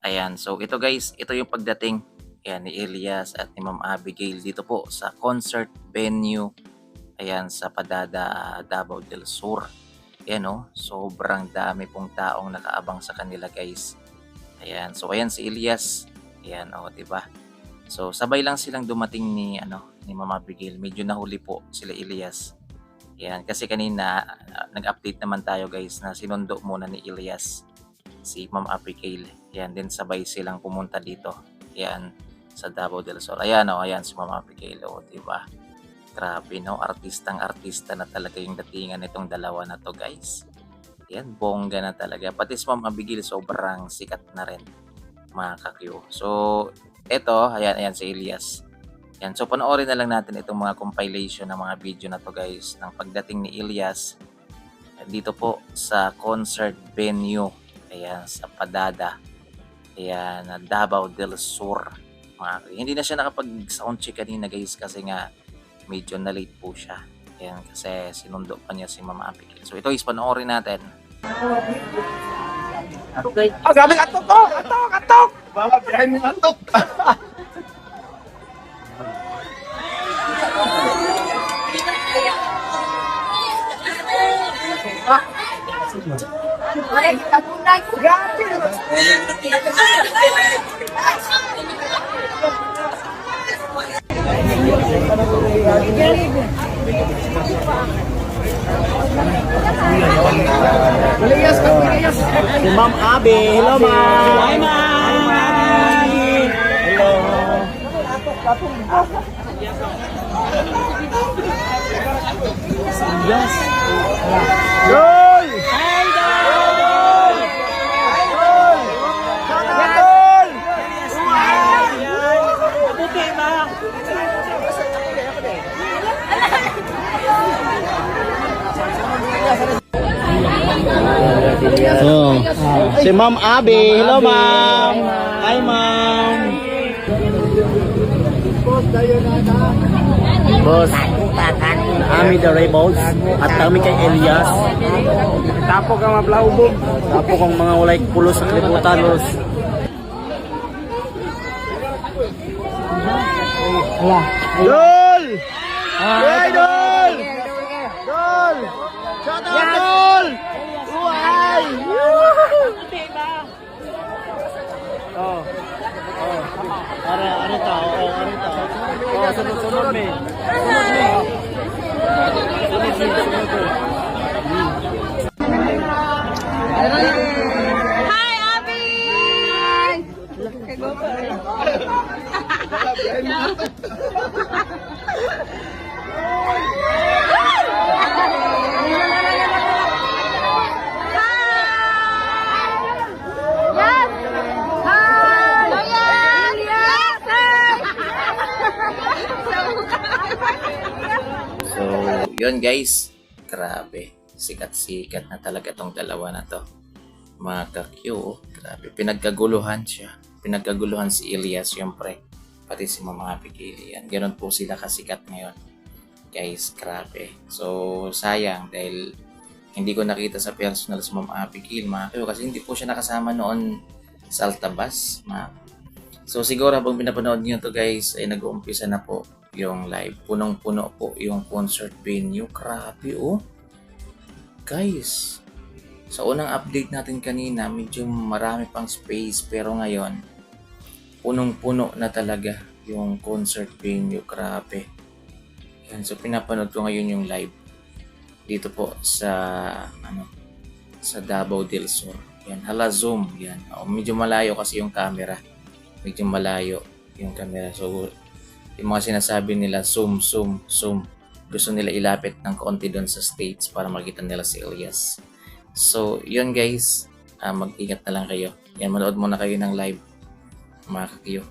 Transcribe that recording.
Ayan, so ito guys, ito yung pagdating ayan, ni Elias at ni Ma'am Abigail dito po sa concert venue ayan, sa Padada, Davao del Sur. Ayan oh, sobrang dami pong taong nakaabang sa kanila guys. Ayan, so ayan si Elias. Ayan oh, 'di ba? So sabay lang silang dumating ni Ma'am Abigail. Medyo nahuli po sila Elias. Ayan, kasi kanina nag-update naman tayo guys na sinundo muna ni Elias si Ma'am Abigail. Ayan, din sabay silang pumunta dito. Ayan, sa Davao del Sur. Ayan oh, ayan si Ma'am Abigail oh, 'di ba? Grabe no, artistang-artista na talaga yung datingan nitong dalawa na to guys. Ayan, bongga na talaga. Pati si Ma'am Abigail sobrang sikat na rin mga kakyo. So, eto, ayan si Elias. Ayan, so panoorin na lang natin itong mga compilation ng mga video na to guys ng pagdating ni Elias dito po sa concert venue. Ayan, sa Padada. Ayan, Davao del Sur. Hindi na siya nakapag-soundcheck kanina guys kasi nga medyo na late po siya. Ayan, kasi sinundo pa niya si Mama Abigail. So ito is panoorin natin. Galing atok ko! Atok! Baba, behind mo atok! Si Ma'am Abi. Hello, Ma'am. Hi, Ma'am. Hello. Yes. Yol! Hi, Yol! Mabuti, Ma'am. So, si Ma'am Abi. Hello, Ma'am. Hi, Ma'am. Boss, kami the Rebels at kami kay Elias. Tapo ka mablaubo. Tapo kong mga walay pulos sa kalibutan, los. Yol! Hey, Yol! Yol! Shout out, Yol! Uy! Oh. Ano to? Oh, sunod me. Hi, Abby! So, yun guys. Grabe. Sikat-sikat na talaga tong dalawa na to. Mga kakyo. Grabe. Pinagkaguluhan siya. Pinagkaguluhan si Elias syempre. Pati si Mama Abigail. Yan. Ganon po sila kasikat ngayon. Guys, grabe. So, sayang dahil hindi ko nakita sa personal si Mama Abigail. Mga kakyo. Kasi hindi po siya nakasama noon sa Altabas. So, siguro habang pinapanood niyo to guys ay nag-uumpisa na po yung live. Punong-puno po yung concert venue. Grabe oh. Guys, sa unang update natin kanina, medyo marami pang space. Pero ngayon, punong-puno na talaga yung concert venue. Grabe. Yan, so pinapanood ko ngayon yung live. Dito po sa Davao del Sur. Yan, hala zoom. Yan. Medyo malayo kasi yung camera. Medyo malayo yung camera. So, yung mga sinasabi nila, zoom. Gusto nila ilapit ng konti doon sa stage para makita nila si Elias. So, yun guys. Mag-ingat na lang kayo. Yan, manood muna kayo ng live. Mga kakyo.